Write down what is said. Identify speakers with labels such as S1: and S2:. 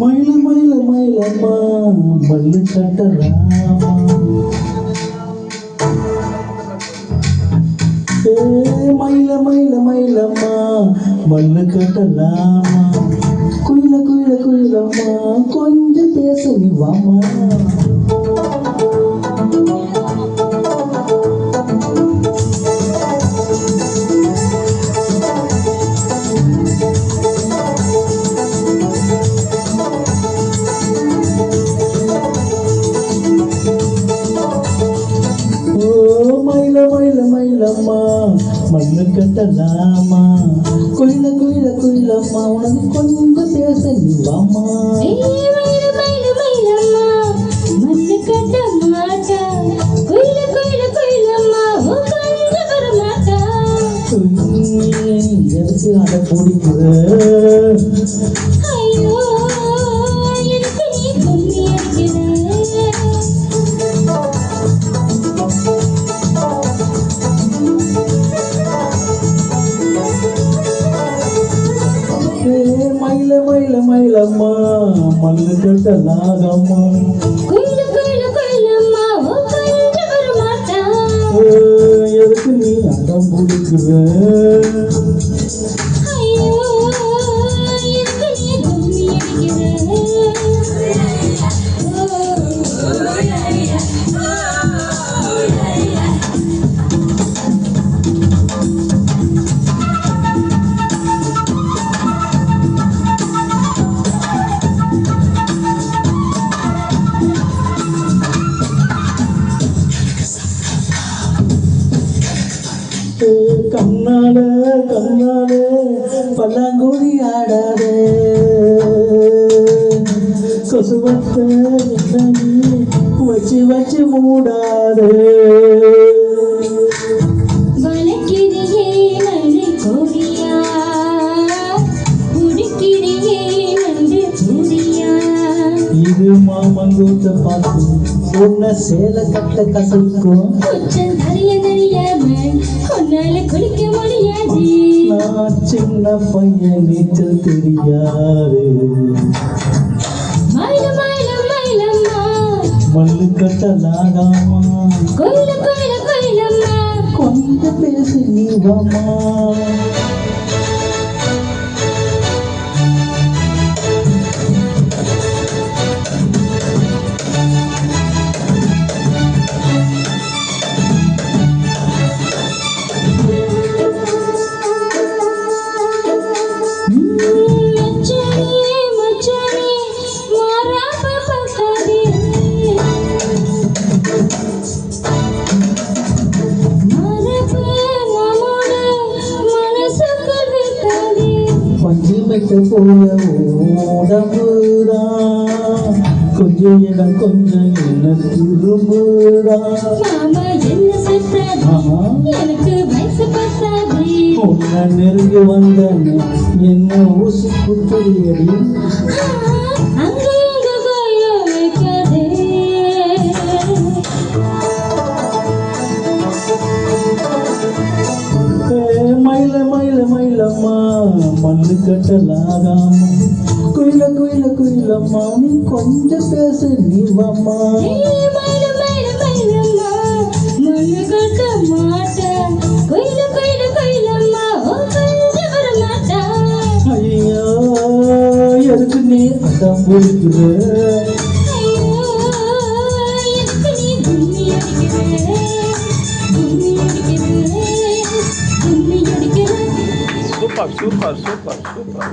S1: மயில மயில மயிலம்மா மல்லு கட்டலாமா மயில மயில மயிலம்மா மல்லு கட்டலாமா குயில குயில குயிலம்மா கொஞ்சம் பேச நீ வாமா மயில மயில மயிலம்மா மண்ணு கட்டலாமா குயில குயில குயிலம்மா உனக்கு கொஞ்சம் பேச நீ வாமா
S2: மண்ணு கட்ட மாட்டா குயில குயில குயிலம்மா கொஞ்சம் வர மாட்டா
S1: எனக்கு அட பிடிக்குற
S2: ஐயோ எனக்கு நீ கும்மி அடிக்கிற
S1: மயில மயில மயிலம்மா மண்ணு கட்டலாகம்மா
S2: குயில குயில குயிலம்மா கொஞ்சம் வர மாட்டா
S1: எதுக்கு நீ அடம் பிடிக்குற
S2: ஐயோ எனக்கு நீ கும்மி அடிக்கிற
S1: கண்ணாலே கண்ணாலே பல்லாங்குழி ஆடாதே கொசுவத்தை வச்சு வச்சு மூடாதே
S2: வளர்க்கிறியே நன்றி கோரியா உடுக்கிறியே நன்றி பூரியா
S1: இது மாமங்கூட்ட பார்த்து உன்னை சேலை கட்ட கசைக்கும்
S2: கொஞ்சம் தெரியாம உன்னால குளிக்க முடியாது
S1: நான் சின்ன பையன் நீச்சல் தெரியாது
S2: மயில மயில மயிலம்மா
S1: மல்லு கட்டலாகாமா
S2: கோயில கோயில கோயிலம்மா
S1: கொஞ்சம் பேசி நீ வாமா பஞ்சுமைக்க போல உடம்புதான் கொஞ்சம் இடம் கொஞ்சம் என்ன திரும்புதான்
S2: மாமா என்ன சொல்றாரு எனக்கு வயசு பத்தாது
S1: உன்னை நெருங்கி வந்த என்ன ஊசி குத்துறியடி
S2: அங்க இங்க காய வைக்காதே
S1: மயில மயில மயிலம்மா மண்ணு கட்டலாகாமா குயில குயில குயிலம்மா நீ கொஞ்சம் பேச நீ வாமா
S2: மயில மயில மயிலம்மா மண்ணு கட்ட மாட்டா கோயில கோயில கோயிலம்மா கொஞ்சம் வர மாட்டா
S1: ஐயோ எதுக்கு நீ அடம் பிடிக்குற
S2: ஐயோ எதுக்கு நீ கும்மி அடிக்கிற கும்மி அடிக்கிற கும்மி அடிக்கிற
S3: Super, super, super, super.